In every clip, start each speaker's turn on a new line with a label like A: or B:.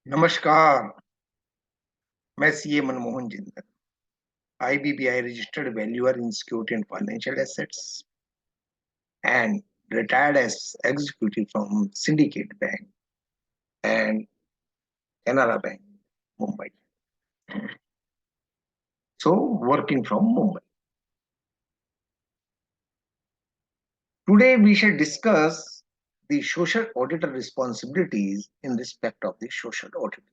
A: नमस्कार, मैं CA Manmohan Jindal, IBPI registered valuer in security and financial assets and retired as executive from Syndicate Bank and Canara Bank, Mumbai. So, working from Mumbai. Today, we shall discuss the social auditor responsibilities in respect of the social audit.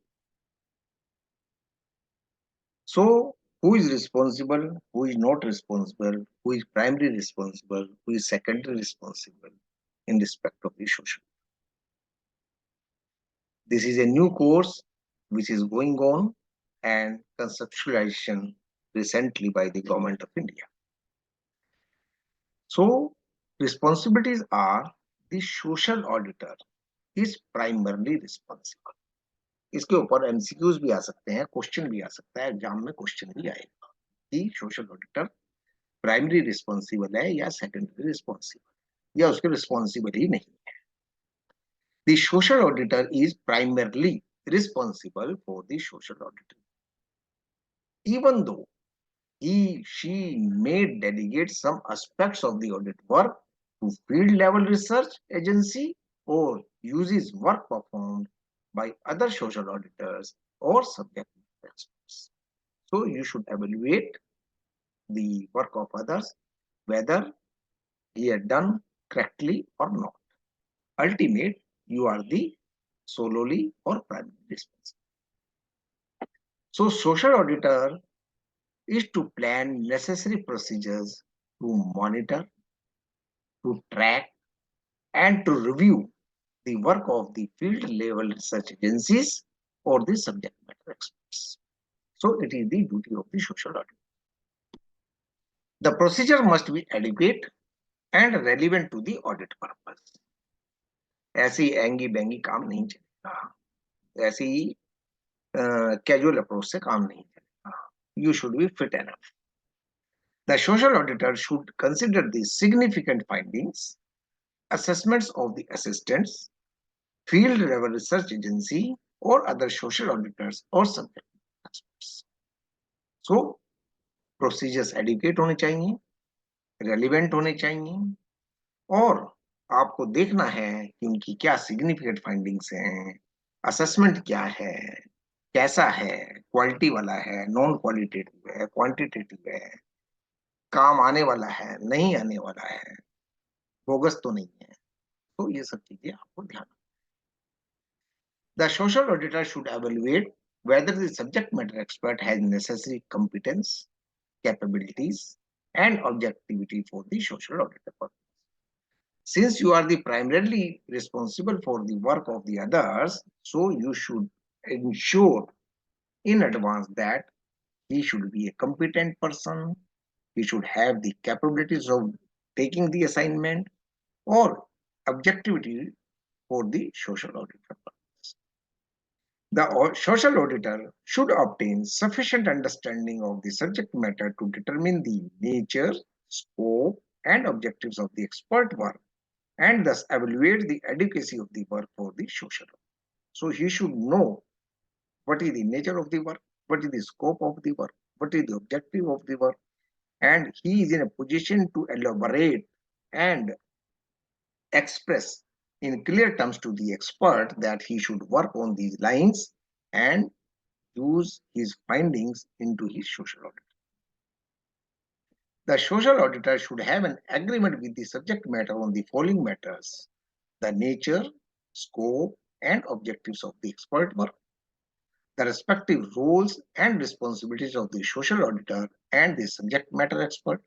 A: So, who is responsible, who is not responsible, who is primary responsible, who is secondary responsible in respect of the social. This is a new course which is going on and conceptualization recently by the government of India. So, responsibilities are the social auditor is primarily responsible. इसके ऊपर MCQs भी आ सकते हैं, question भी आ सकता है, exam में question भी आएगा कि सोशल ऑडिटर प्राइमरी रिस्पॉन्सिबल है या सेकेंडरी रिस्पॉन्सिबल या उसके रिस्पॉन्सिबल ही नहीं है. The social auditor is primarily responsible for the social auditing, even though she may delegate some aspects of the audit work to field level research agency or uses work performed by other social auditors or subject matter experts. So you should evaluate the work of others, whether he had done correctly or not. Ultimate, you are the solely or primary responsible. So social auditor is to plan necessary procedures to monitor, to track, and to review the work of the field level research agencies or the subject matter experts. So it is the duty of the social audit. The procedure must be adequate and relevant to the audit purpose. ऐसे ही angry बेंगी काम नहीं चलेगा, ऐसे ही casual approach से काम नहीं चलेगा. You should be fit enough. The social auditor should consider the significant findings, assessments of the assistants, field level research agency, or other social auditors or subject experts. So, procedures adequate होने चाहिए, relevant होने चाहिए, और आपको देखना है कि उनकी क्या significant findings हैं, assessment क्या है, कैसा है, क्वालिटी वाला है, नॉन क्वालिटेटिव है, क्वांटिटेटिव है, काम आने वाला है, नहीं आने वाला है, बोगस तो नहीं है. तो ये सब चीजें आपको ध्यान. The social auditor should evaluate whether the subject matter expert has necessary competence, capabilities, and objectivity for the social auditor purpose. Since you are the primarily responsible for the work of the others, so you should ensure in advance that he should be a competent person, he should have the capabilities of taking the assignment, or objectivity for the social auditor purpose. The social auditor should obtain sufficient understanding of the subject matter to determine the nature, scope, and objectives of the expert work, and thus evaluate the adequacy of the work for the social auditor. So he should know what is the nature of the work, what is the scope of the work, what is the objective of the work, and he is in a position to elaborate and express in clear terms to the expert that he should work on these lines and use his findings into his social audit. The social auditor should have an agreement with the subject matter on the following matters: the nature, scope, and objectives of the expert work, the respective roles and responsibilities of the social auditor and the subject matter expert,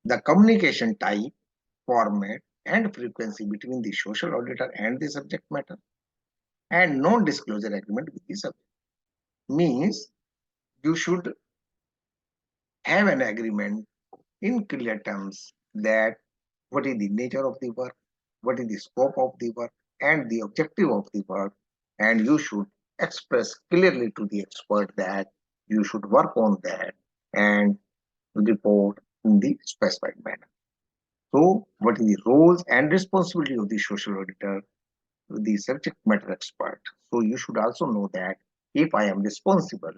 A: the communication type, format, and frequency between the social auditor and the subject matter, and non-disclosure agreement with the subject. Means you should have an agreement in clear terms that what is the nature of the work, what is the scope of the work, and the objective of the work, and you should express clearly to the expert that you should work on that and report in the specified manner. So, what is the roles and responsibility of the social auditor, the subject matter expert? So you should also know that if I am responsible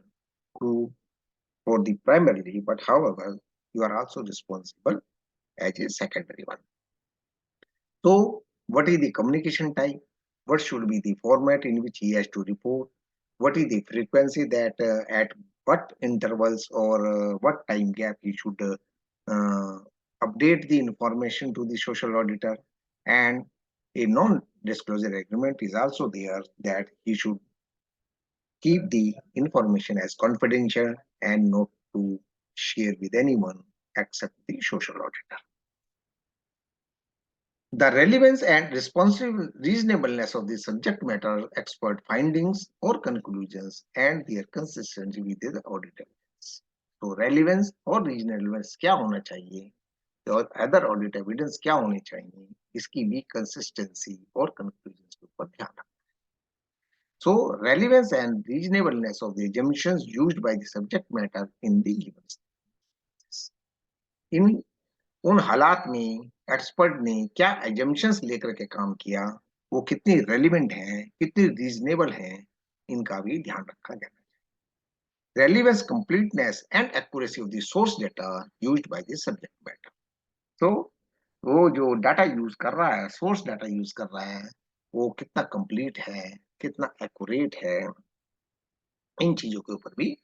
A: for the primary, but however, you are also responsible as a secondary one. So what is the communication type? What should be the format in which he has to report? What is the frequency that at what intervals or what time gap he should uh, update the information to the social auditor? And a non-disclosure agreement is also there that he should keep the information as confidential and not to share with anyone except the social auditor. The relevance and responsive reasonableness of the subject matter expert findings or conclusions and their consistency with the audit evidence. तो relevance और reasonableness क्या होना चाहिए और other audit evidence क्या होने चाहिए इसकी भी consistency और conclusions के ऊपर ध्यान रखना. So relevance and reasonableness of the assumptions used by the subject matter in the given in उन हालात में एक्सपर्ट ने क्या एजम्पशंस लेकर के काम किया वो कितनी रेलिवेंट हैं कितनी रीजनेबल हैं इनका भी ध्यान रखा जाना चाहिए relevance completeness and accuracy of the source data used by the subject matter तो वो जो डाटा यूज कर रहा है सोर्स डाटा यूज कर रहा है वो कितना कंप्लीट है कितना एक्यूरेट है इन चीजों के ऊपर भी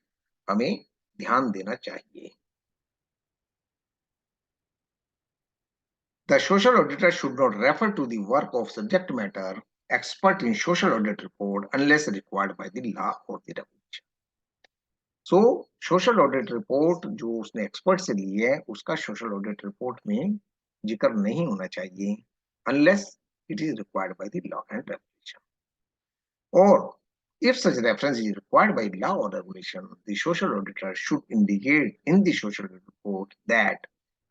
A: हमें ध्यान देना चाहिए. The social auditor should not refer to the work of subject matter expert in social audit report unless required by the law or the regulation. So, social audit report जो उसने expert से ली है, उसका social audit report में जिक्र नहीं होना चाहिए unless it is required by the law and regulation. Or if such reference is required by law or regulation, the social auditor should indicate in the social audit report that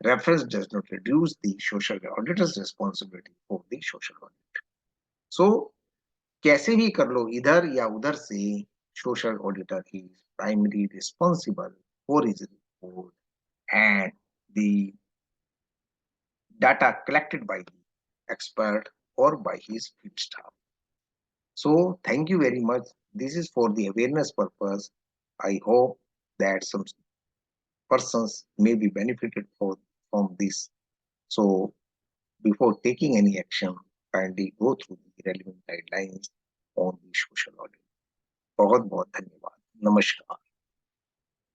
A: reference does not reduce the social auditor's responsibility for the social audit. So, कैसे भी कर लो इधर या उधर से social auditor is primarily responsible for his report and the data collected by the expert or by his field staff. So thank you very much. This is for the awareness purpose. I hope that some persons may be benefited from this. So before taking any action, kindly go through the relevant guidelines on the social audit. बहुत बहुत धन्यवाद. नमस्कार.